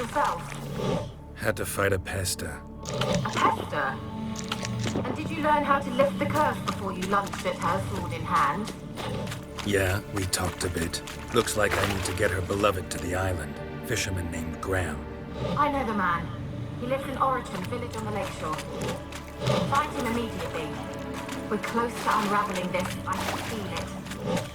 yourself? Had to fight a pester. A pester? And did you learn how to lift the curse before you lunched at her, sword in hand? Yeah, we talked a bit. Looks like I need to get her beloved to the island. Fisherman named Graham. I know the man. He lives in Oriton, village on the lakeshore. Find him immediately. We're close to unraveling this. I can feel it.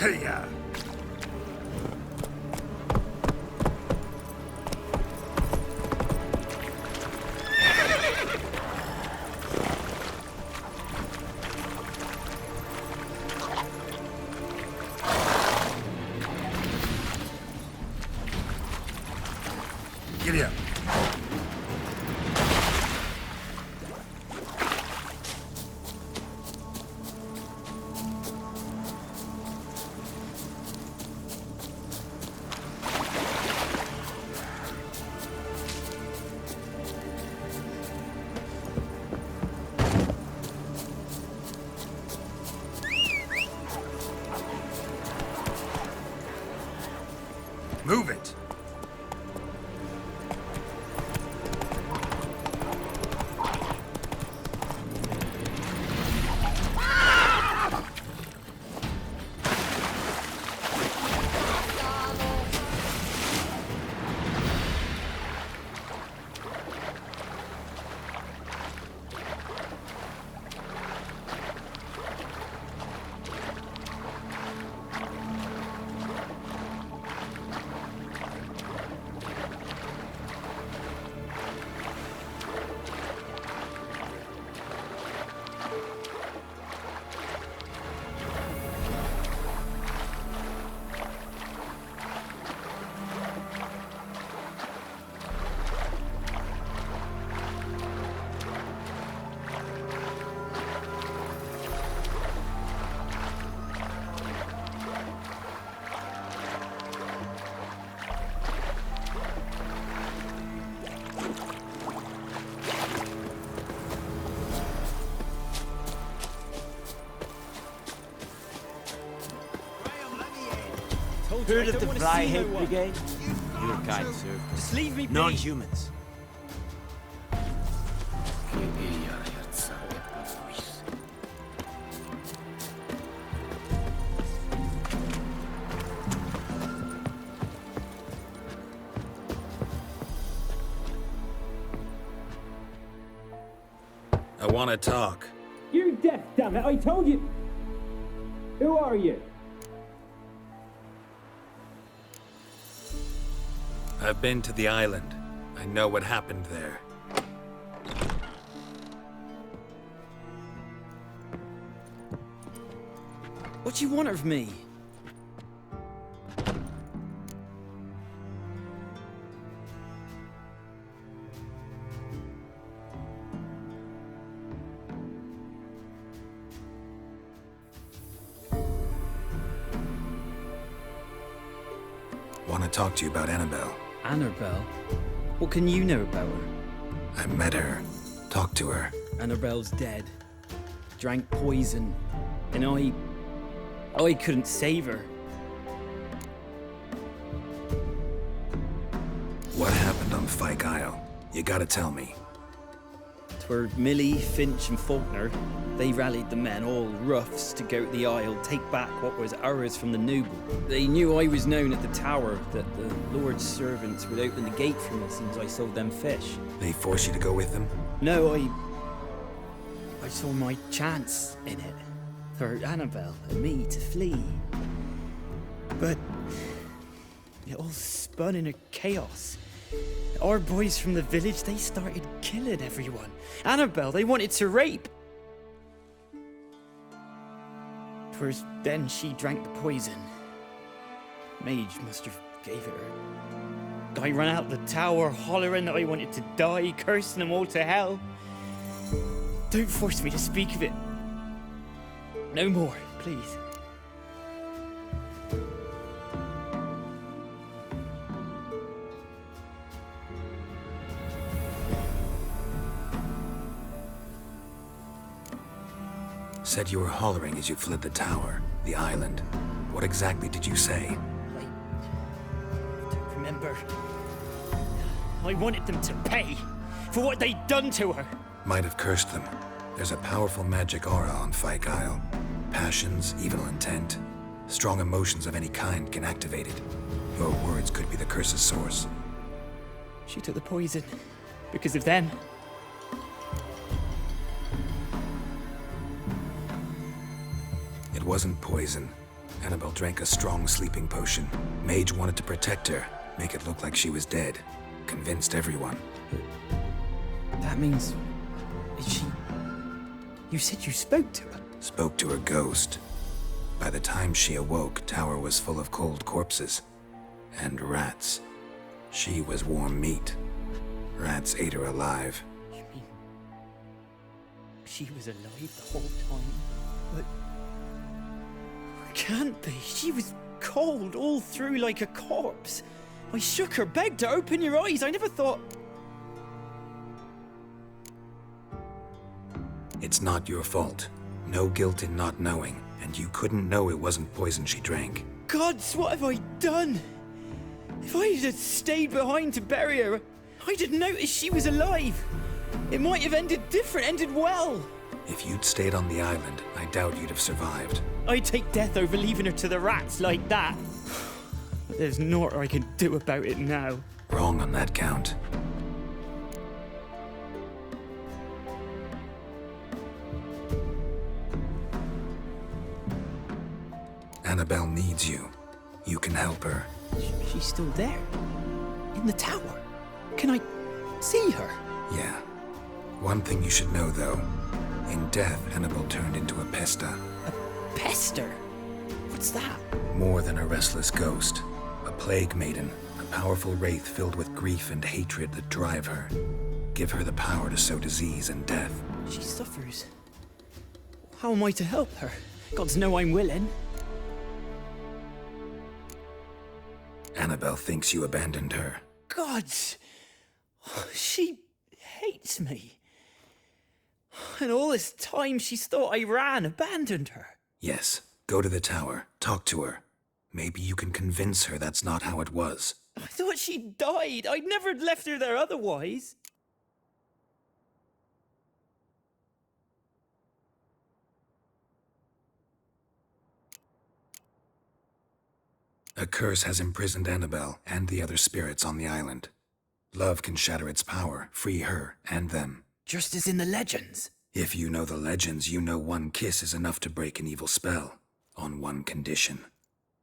Hey-ya! Giddy up. Move it! Heard of the Fly Hate Brigade? Your kind, sir. Just leave me be. Non-humans. I want to talk. You're deaf, damn it! I told you. Who are you? I've been to the island. I know what happened there. What do you want of me? Want to talk to you about Annabelle. Annabelle? What can you know about her? I met her. Talked to her. Annabelle's dead. Drank poison. And I couldn't save her. What happened on Fyke Isle? You gotta tell me. Twere Millie, Finch and Faulkner. They rallied the men, all roughs, to go to the Isle, take back what was ours from the noble. They knew I was known at the tower, that the Lord's servants would open the gate for me as soon as I sold them fish. They force you to go with them? No, I saw my chance in it. For Annabelle and me to flee. But it all spun in a chaos. Our boys from the village, they started killing everyone. Annabelle, they wanted to rape. Twas then she drank the poison. Mage must have gave it her. I ran out the tower hollering that I wanted to die, cursing them all to hell. Don't force me to speak of it. No more, please. Said you were hollering as you fled the tower, the island. What exactly did you say? I don't remember. I wanted them to pay for what they'd done to her. Might have cursed them. There's a powerful magic aura on Fyke Isle. Passions, evil intent, strong emotions of any kind can activate it. Your words could be the curse's source. She took the poison because of them. It wasn't poison. Annabelle drank a strong sleeping potion. Mage wanted to protect her, make it look like she was dead. Convinced everyone. That means... Is she... You said you spoke to her? Spoke to her ghost. By the time she awoke, Tower was full of cold corpses. And rats. She was warm meat. Rats ate her alive. You mean... She was alive the whole time? But... Can't be. She was cold all through like a corpse. I shook her, begged her, open your eyes. I never thought... It's not your fault. No guilt in not knowing, and you couldn't know it wasn't poison she drank. Gods, what have I done? If I had stayed behind to bury her, I'd have noticed she was alive. It might have ended different, ended well. If you'd stayed on the island, I doubt you'd have survived. I'd take death over leaving her to the rats like that. But there's naught I can do about it now. Wrong on that count. Annabelle needs you. You can help her. She's still there. In the tower. Can I see her? Yeah. One thing you should know, though. In death, Annabelle turned into a pesta. A pester? What's that? More than a restless ghost. A plague maiden. A powerful wraith filled with grief and hatred that drive her. Give her the power to sow disease and death. She suffers. How am I to help her? Gods know I'm willing. Annabelle thinks you abandoned her. Gods! She hates me. And all this time she's thought I ran, abandoned her. Yes. Go to the tower. Talk to her. Maybe you can convince her that's not how it was. I thought she died. I'd never left her there otherwise. A curse has imprisoned Annabelle and the other spirits on the island. Love can shatter its power, free her and them. Just as in the legends. If you know the legends, you know one kiss is enough to break an evil spell. On one condition.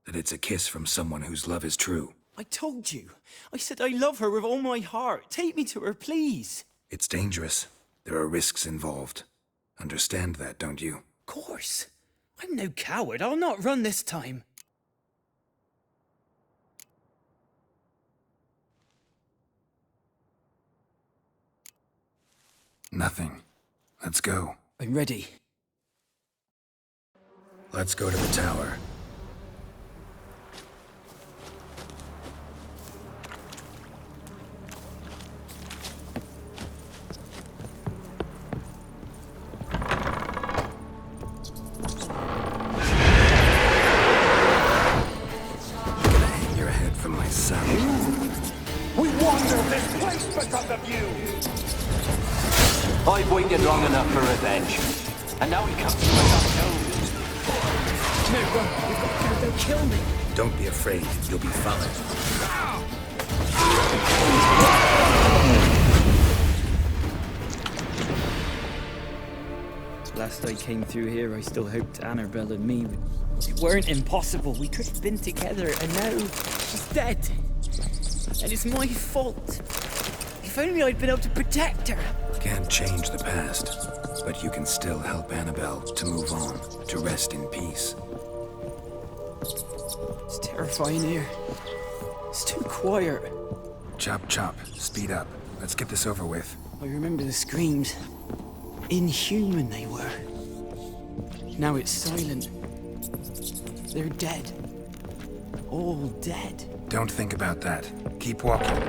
That it's a kiss from someone whose love is true. I told you. I said I love her with all my heart. Take me to her, please. It's dangerous. There are risks involved. Understand that, don't you? Of course. I'm no coward. I'll not run this time. Nothing. Let's go. I'm ready. Let's go to the tower. Your head from my son. We wander this place because of you! I've waited long enough for revenge. And now he comes to us unknown. No, run. We've got to go. They'll kill me. Don't be afraid. You'll be followed. Last I came through here, I still hoped Annabelle and me weren't impossible. We could have been together, and now she's dead. And it's my fault. If only I'd been able to protect her. Can't change the past, but you can still help Annabelle to move on, to rest in peace. It's terrifying here. It's too quiet. Chop, chop. Speed up. Let's get this over with. I remember the screams. Inhuman they were. Now it's silent. They're dead. All dead. Don't think about that. Keep walking.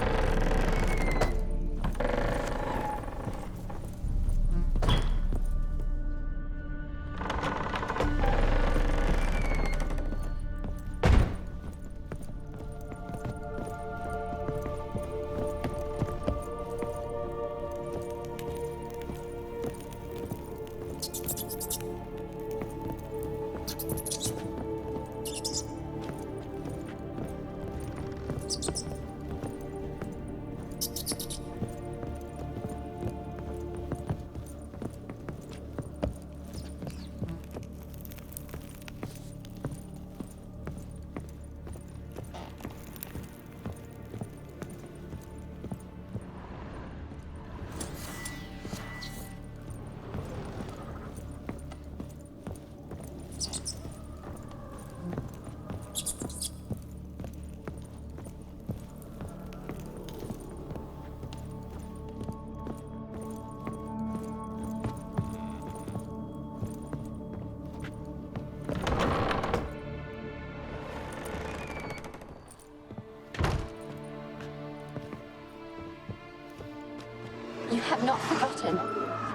You have not forgotten.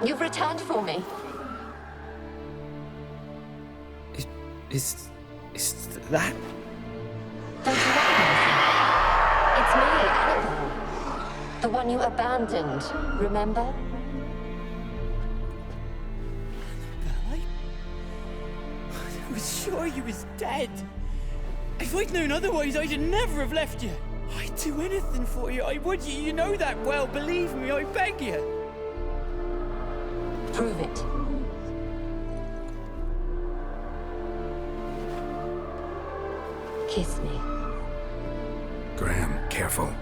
You've returned for me. Is that? Don't you recognize me? It's me, Annabelle. The one you abandoned, remember? I was sure you was dead. If I'd known otherwise, I'd never have left you. I'd do anything for you. I would. You know that well. Believe me, I beg you. Prove it. Kiss me. Graham, careful.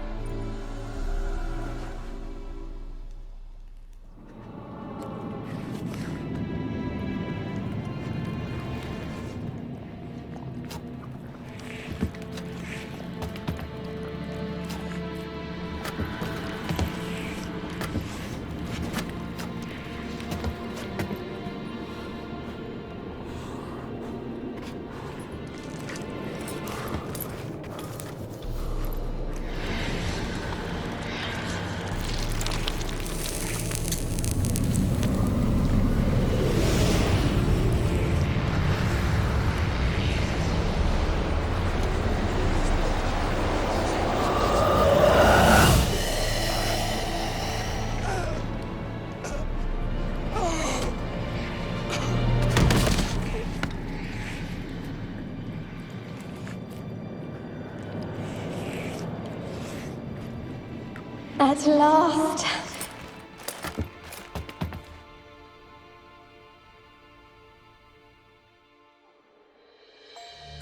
At last.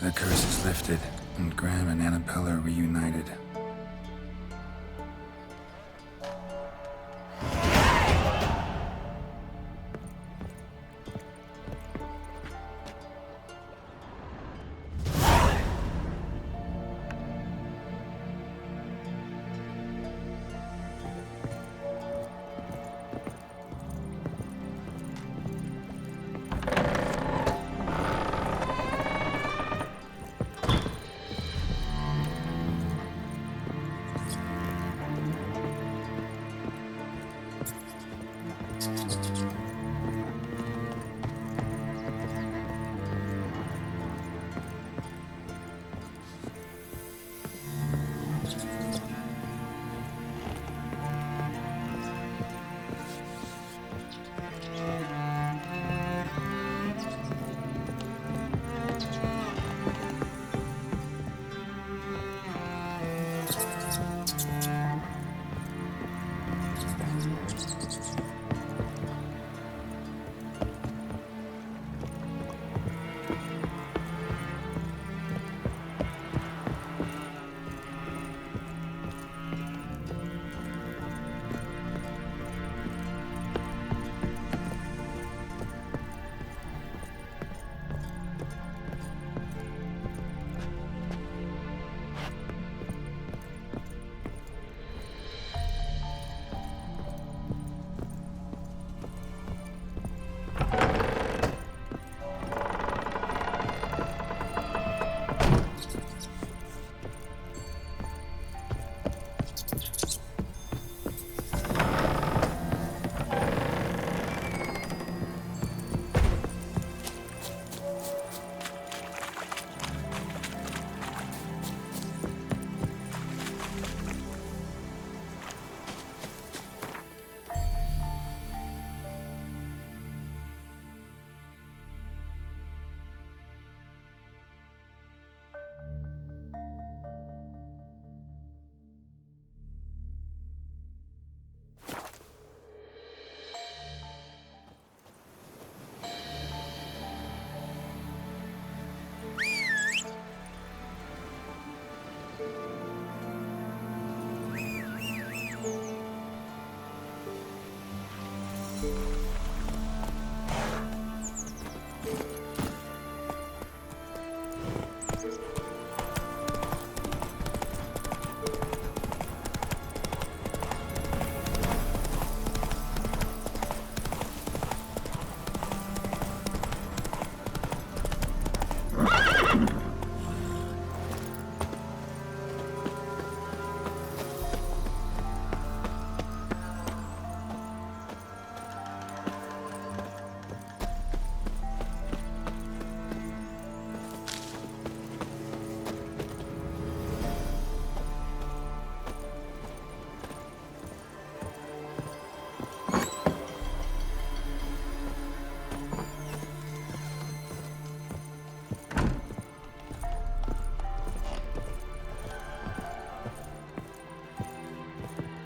The curse is lifted, and Graham and Annabelle are reunited.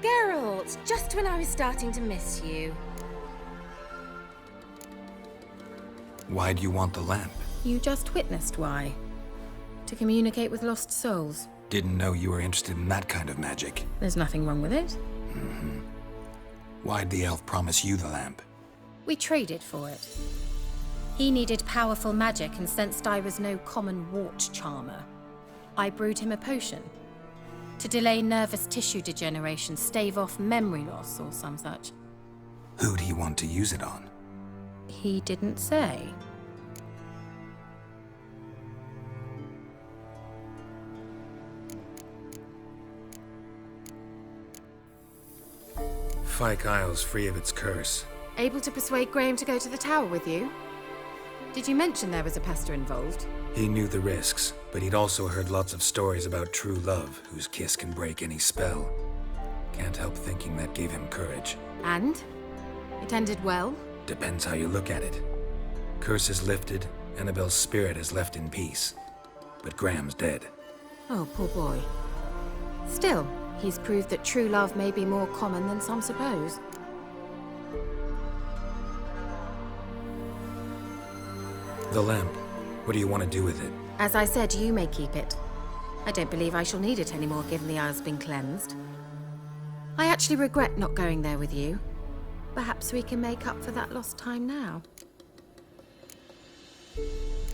Geralt, just when I was starting to miss you. Why do you want the lamp? You just witnessed why. To communicate with lost souls. Didn't know you were interested in that kind of magic. There's nothing wrong with it. Why'd the elf promise you the lamp? We traded for it. He needed powerful magic and sensed I was no common wart charmer. I brewed him a potion. To delay nervous tissue degeneration, stave off memory loss or some such. Who'd he want to use it on? He didn't say. Fyke Isle's free of its curse. Able to persuade Graham to go to the tower with you? Did you mention there was a pester involved? He knew the risks, but he'd also heard lots of stories about true love, whose kiss can break any spell. Can't help thinking that gave him courage. And? It ended well? Depends how you look at it. Curse is lifted, Annabelle's spirit is left in peace. But Graham's dead. Oh, poor boy. Still, He's proved that true love may be more common than some suppose. The lamp. What do you want to do with it? As I said, you may keep it. I don't believe I shall need it anymore, given the Isle's been cleansed. I actually regret not going there with you. Perhaps we can make up for that lost time now.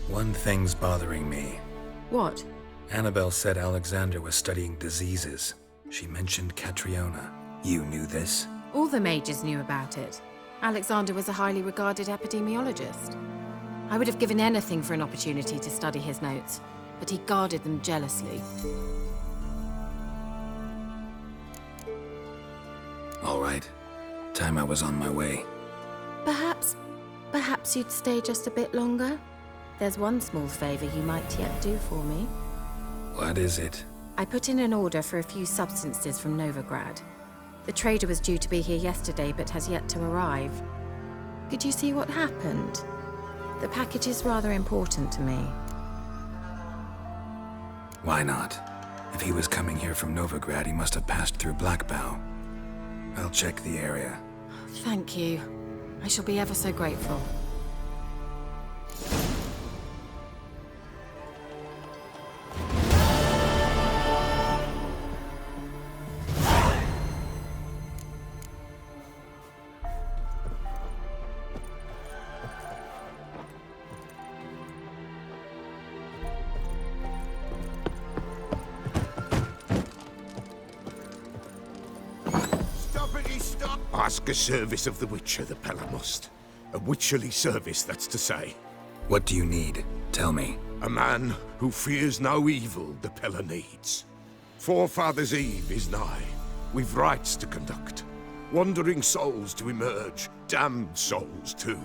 One thing's bothering me. What? Annabelle said Alexander was studying diseases. She mentioned Catriona. You knew this? All the mages knew about it. Alexander was a highly regarded epidemiologist. I would have given anything for an opportunity to study his notes, but he guarded them jealously. All right. Time I was on my way. Perhaps you'd stay just a bit longer? There's one small favor you might yet do for me. What is it? I put in an order for a few substances from Novigrad. The trader was due to be here yesterday, but has yet to arrive. Could you see what happened? The package is rather important to me. Why not? If he was coming here from Novigrad, he must have passed through Blackbough. I'll check the area. Thank you. I shall be ever so grateful. Ask a service of the Witcher, the Pella must. A witcherly service, that's to say. What do you need? Tell me. A man who fears no evil the Pella needs. Forefathers' Eve is nigh. We've rites to conduct. Wandering souls to emerge. Damned souls, too.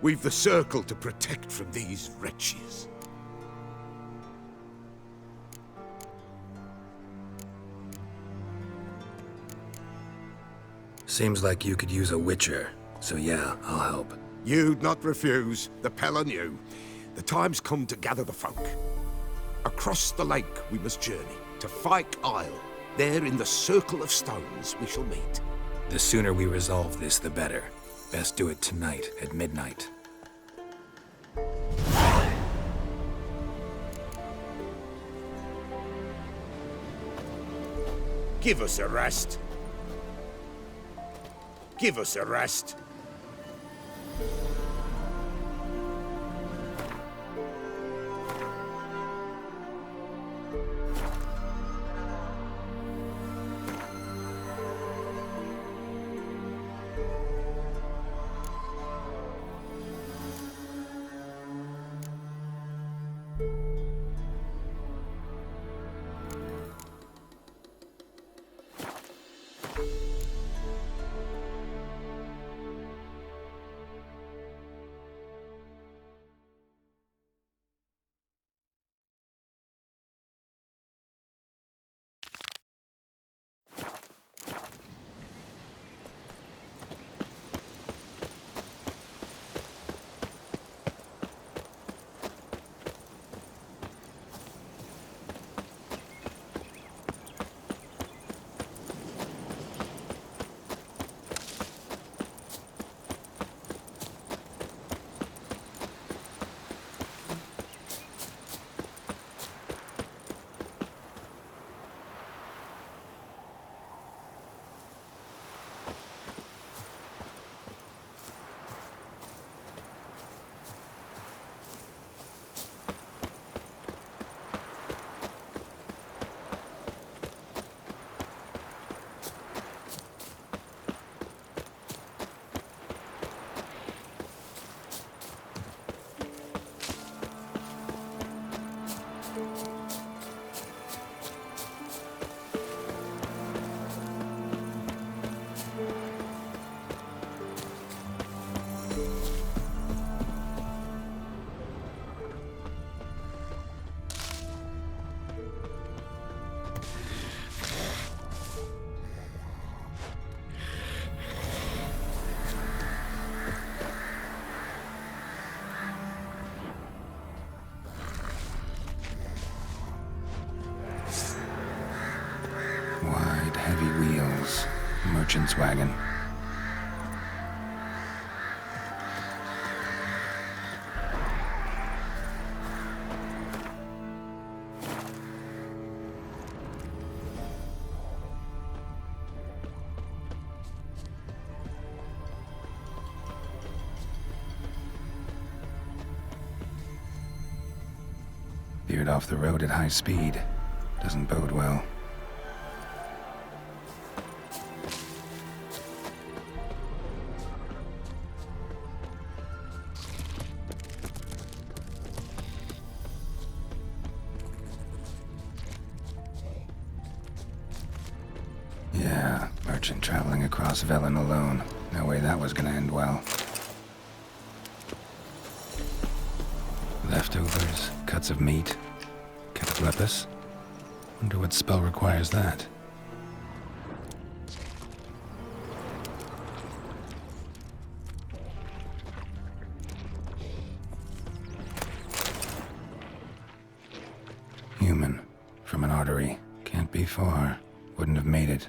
We've the circle to protect from these wretches. Seems like you could use a witcher. So yeah, I'll help. You'd not refuse. The Pella knew. The time's come to gather the folk. Across the lake we must journey, to Fyke Isle. There in the Circle of Stones we shall meet. The sooner we resolve this, the better. Best do it tonight, at midnight. Give us a rest. Give us a rest. merchant's wagon. Veered off the road at high speed. Doesn't bode well. Yeah, merchant traveling across Velen alone. No way that was gonna end well. Leftovers, cuts of meat, Cataplepis. Wonder what spell requires that. Human, from an artery. Can't be far. Wouldn't have made it.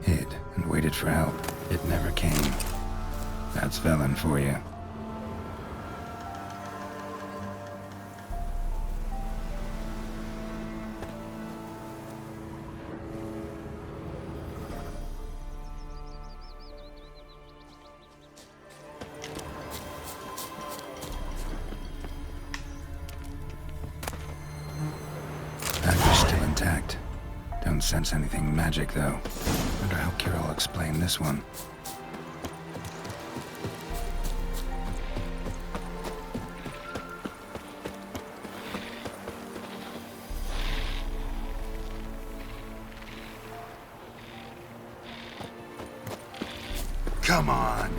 Hid and waited for help. It never came. That's Velen for you. Badger's still intact. Don't sense anything magic, though. Wonder how Kira will explain this one. Come on!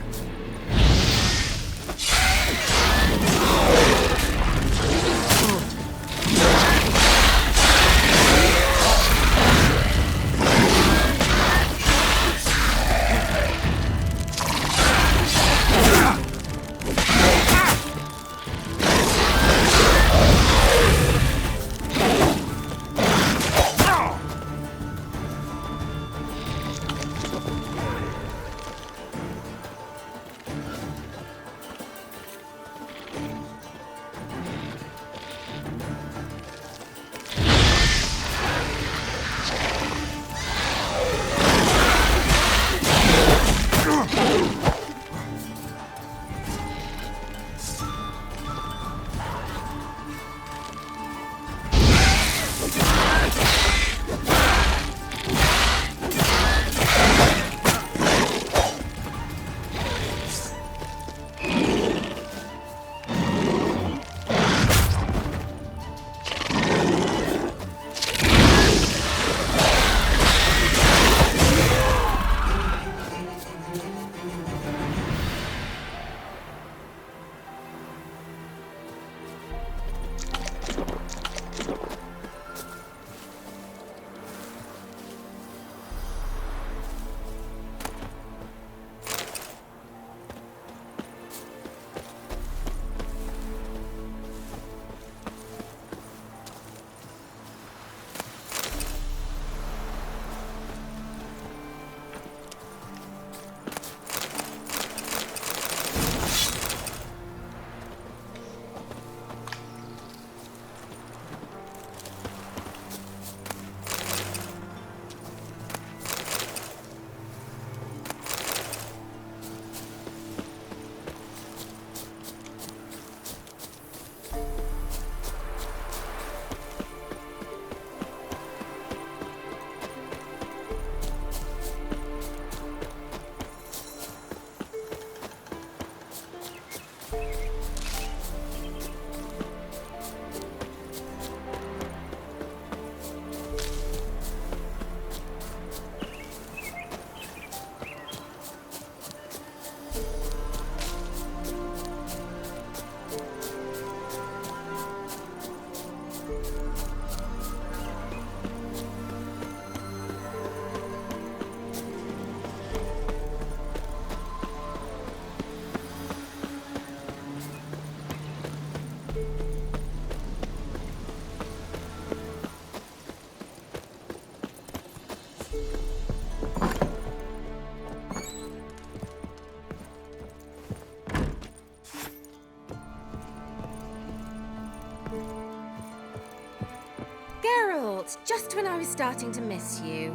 Geralt, just when I was starting to miss you.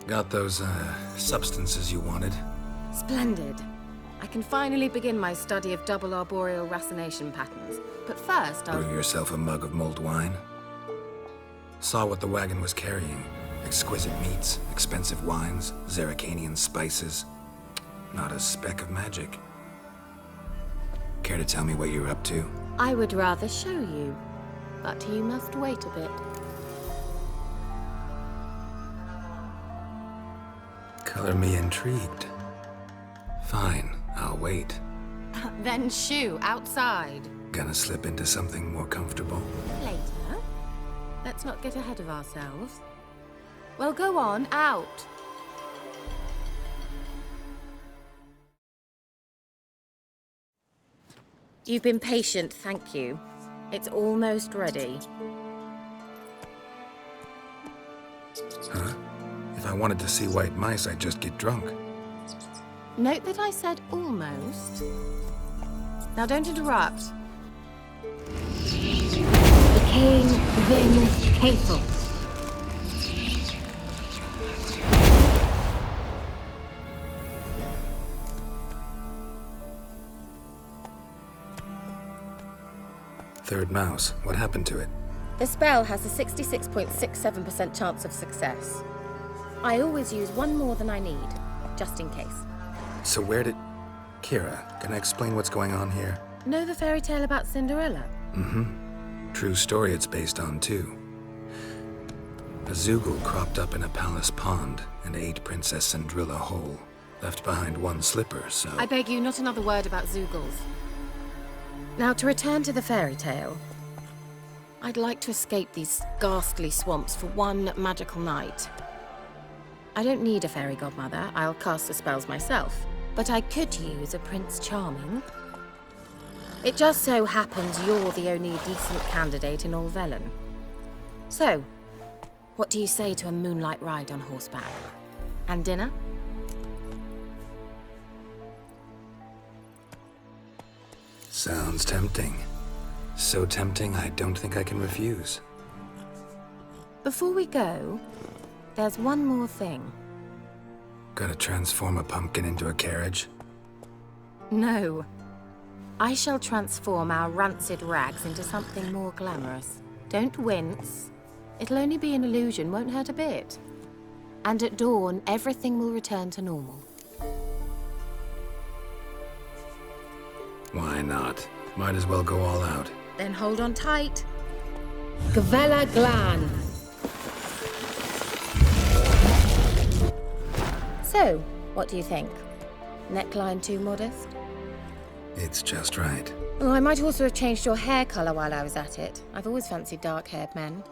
Got those, substances you wanted? Splendid. I can finally begin my study of double arboreal racination patterns. But first, I'll... Brew yourself a mug of mulled wine? Saw what the wagon was carrying. Exquisite meats, expensive wines, Zerrikanian spices. Not a speck of magic. Care to tell me what you're up to? I would rather show you, but you must wait a bit. Color me intrigued. Fine, I'll wait. Then shoo, outside. Gonna slip into something more comfortable? Later. Let's not get ahead of ourselves. Well, go on, out. You've been patient, thank you. It's almost ready. Huh? If I wanted to see white mice, I'd just get drunk. Note that I said almost. Now don't interrupt. Became Vin Cathel. Third mouse. What happened to it? The spell has a 66.67% chance of success. I always use one more than I need, just in case. So where did... Kira, can I explain what's going on here? Know the fairy tale about Cinderella? Mm-hmm. True story it's based on, too. A Zoogle cropped up in a palace pond and ate Princess Cindrilla whole. Left behind one slipper, so... I beg you, not another word about Zoogles. Now, to return to the fairy tale. I'd like to escape these ghastly swamps for one magical night. I don't need a fairy godmother, I'll cast the spells myself. But I could use a Prince Charming. It just so happens you're the only decent candidate in all Velen. So, what do you say to a moonlight ride on horseback? And dinner? Sounds tempting. So tempting, I don't think I can refuse. Before we go, there's one more thing. Gotta transform a pumpkin into a carriage? No. I shall transform our rancid rags into something more glamorous. Don't wince. It'll only be an illusion, won't hurt a bit. And at dawn, everything will return to normal. Why not? Might as well go all out. Then hold on tight. Gavella Glan. So, what do you think? Neckline too modest? It's just right. Oh, I might also have changed your hair colour while I was at it. I've always fancied dark-haired men.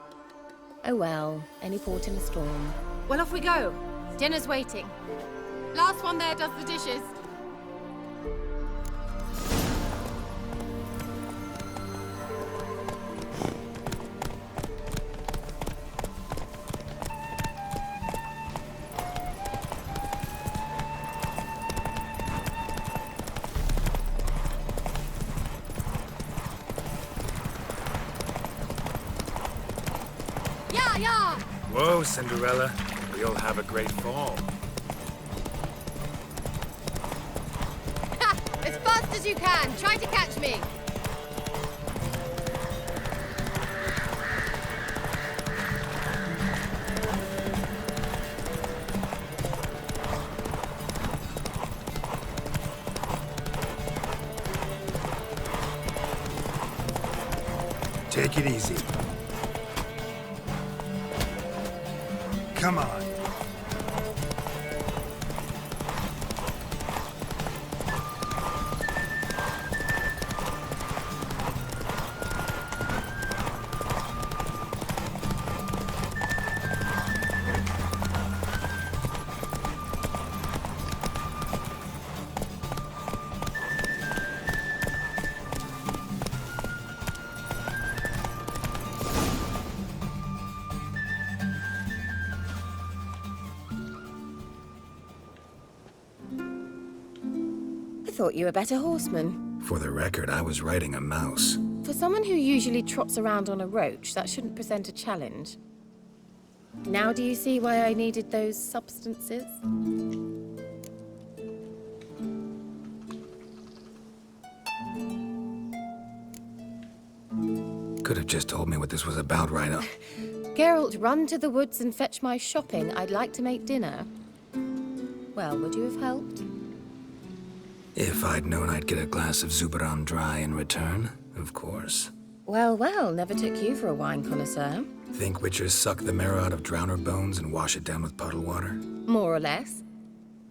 Oh well, any port in a storm. Well, off we go. Dinner's waiting. Last one there does the dishes. Whoa, Cinderella. We'll have a great fall. Ha! As fast as you can. Try to catch me. Take it easy. Come on. I thought you were a better horseman. For the record, I was riding a mouse. For someone who usually trots around on a roach, that shouldn't present a challenge. Now do you see why I needed those substances? Could have just told me what this was about right up. Geralt, run to the woods and fetch my shopping. I'd like to make dinner. Well, would you have helped? If I'd known I'd get a glass of Zubaram dry in return, of course. Well, well, never took you for a wine connoisseur. Think witchers suck the marrow out of drowner bones and wash it down with puddle water? More or less.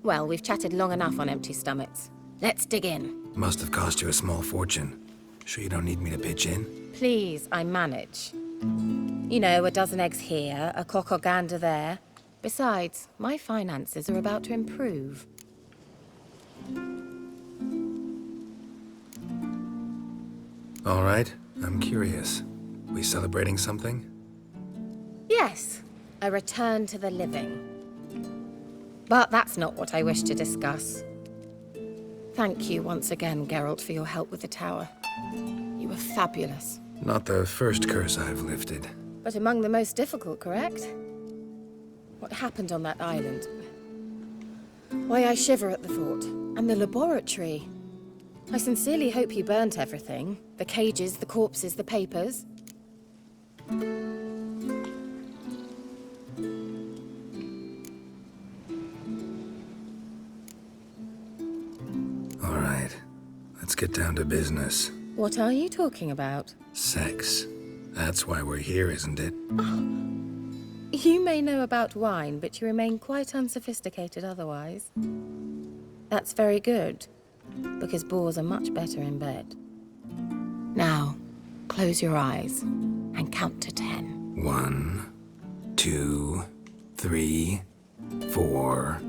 Well, we've chatted long enough on empty stomachs. Let's dig in. Must have cost you a small fortune. Sure you don't need me to pitch in? Please, I manage. You know, a dozen eggs here, a cock or gander there. Besides, my finances are about to improve. All right, I'm curious. We celebrating something? Yes, a return to the living. But that's not what I wish to discuss. Thank you once again, Geralt, for your help with the tower. You were fabulous. Not the first curse I've lifted. But among the most difficult, correct? What happened on that island? Why, I shiver at the thought. And the laboratory. I sincerely hope you burnt everything. The cages, the corpses, the papers. All right, let's get down to business. What are you talking about? Sex. That's why we're here, isn't it? You may know about wine, but you remain quite unsophisticated otherwise. That's very good, because boars are much better in bed. Now, close your eyes and count to 10. 1, 2, 3, 4.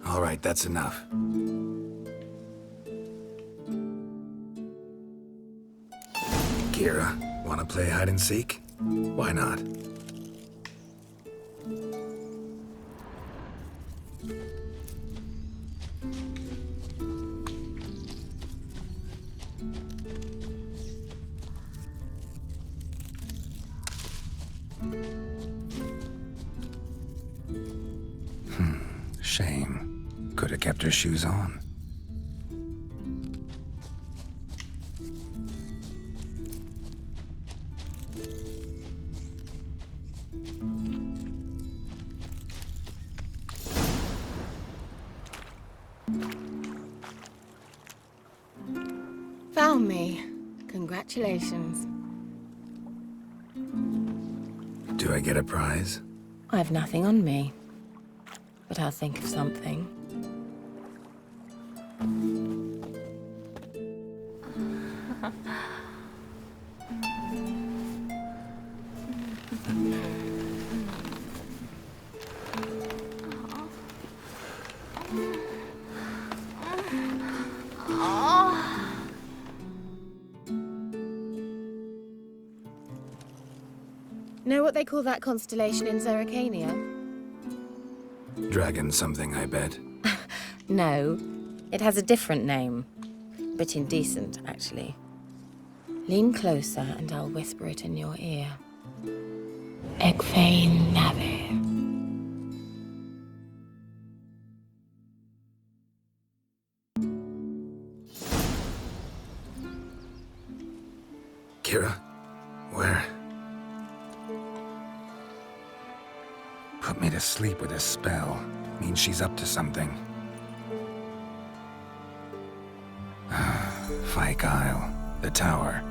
All right, that's enough. Kira, wanna play hide and seek? Why not? Shame. Could have kept her shoes on. Found me. Congratulations. Do I get a prize? I've nothing on me, but I'll think of something. Know what they call that constellation in Zerrikania? Dragon something, I bet. No, it has a different name. Bit indecent, actually. Lean closer and I'll whisper it in your ear. Egfain Nave. Kira? Where? Put me to sleep with a spell. Means she's up to something. Fyke Isle. The tower.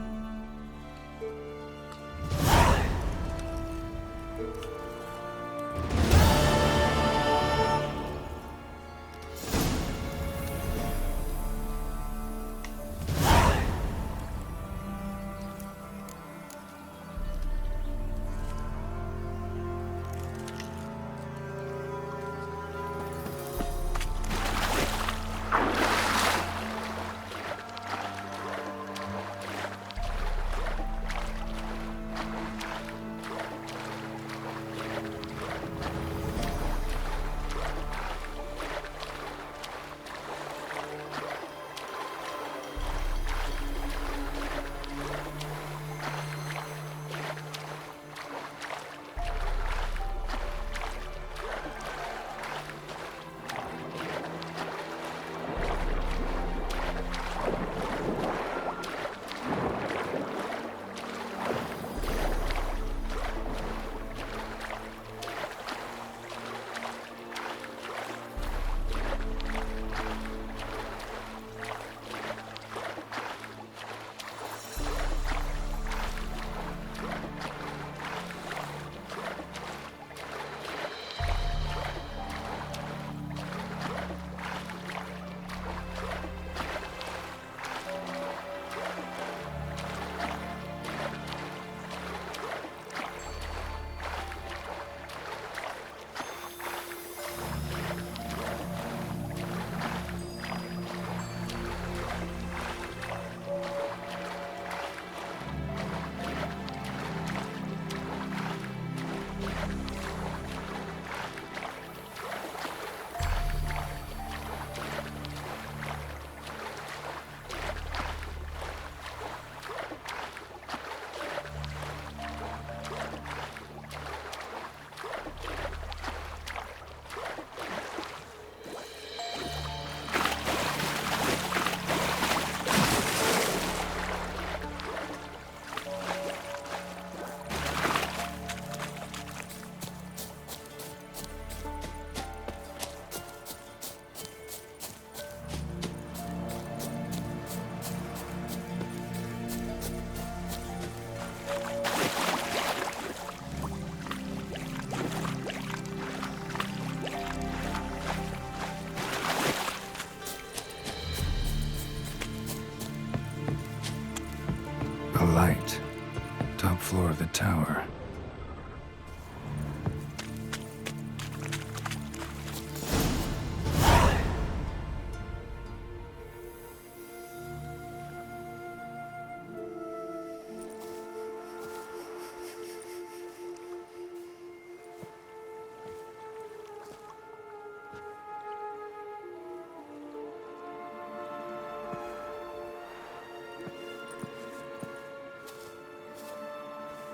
light. Top floor of the tower.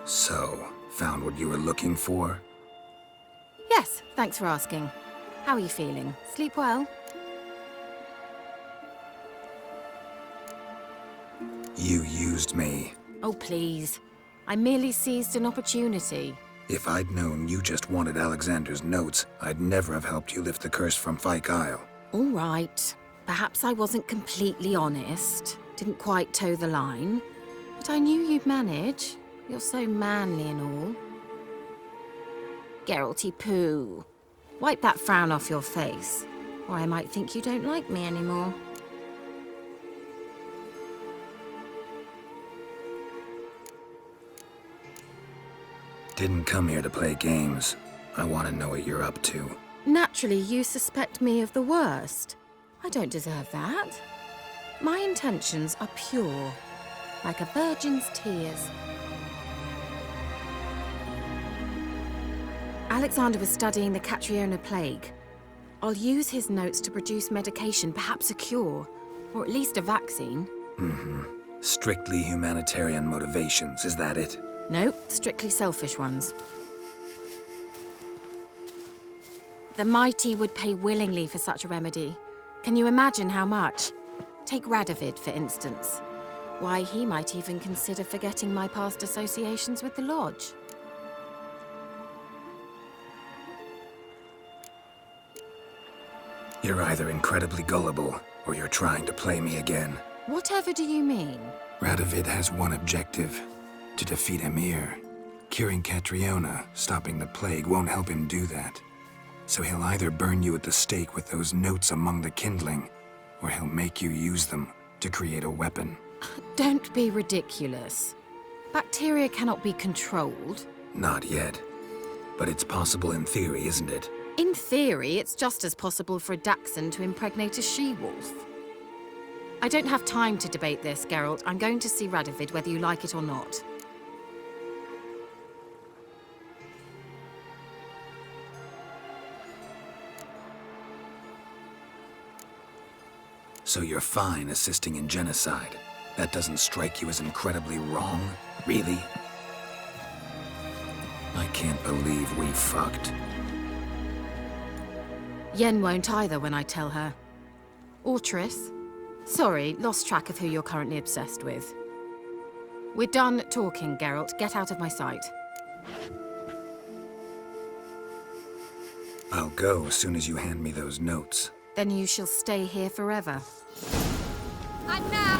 So, found what you were looking for? Yes, thanks for asking. How are you feeling? Sleep well? You used me. Oh, please. I merely seized an opportunity. If I'd known you just wanted Alexander's notes, I'd never have helped you lift the curse from Fyke Isle. All right. Perhaps I wasn't completely honest. Didn't quite toe the line. But I knew you'd manage. You're so manly and all. Geralty poo. Wipe that frown off your face, or I might think you don't like me anymore. Didn't come here to play games. I want to know what you're up to. Naturally, you suspect me of the worst. I don't deserve that. My intentions are pure, like a virgin's tears. Alexander was studying the Catriona plague. I'll use his notes to produce medication, perhaps a cure, or at least a vaccine. Strictly humanitarian motivations, is that it? No, strictly selfish ones. The mighty would pay willingly for such a remedy. Can you imagine how much? Take Radovid, for instance. Why, he might even consider forgetting my past associations with the Lodge. You're either incredibly gullible, or you're trying to play me again. Whatever do you mean? Radovid has one objective: to defeat Emhyr. Curing Catriona, stopping the plague, won't help him do that. So he'll either burn you at the stake with those notes among the kindling, or he'll make you use them to create a weapon. Don't be ridiculous. Bacteria cannot be controlled. Not yet. But it's possible in theory, isn't it? In theory, it's just as possible for a Dachshund to impregnate a she-wolf. I don't have time to debate this, Geralt. I'm going to see Radovid whether you like it or not. So you're fine assisting in genocide. That doesn't strike you as incredibly wrong, really? I can't believe we fucked. Yen won't either when I tell her. Or Triss. Sorry, lost track of who you're currently obsessed with. We're done talking, Geralt. Get out of my sight. I'll go as soon as you hand me those notes. Then you shall stay here forever. And now,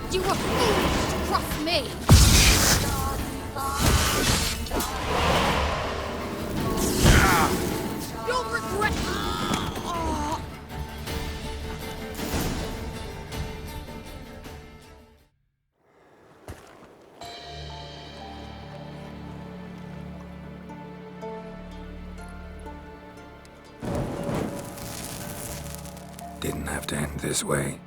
you were foolish to trust me. You'll regret. Didn't have to end this way.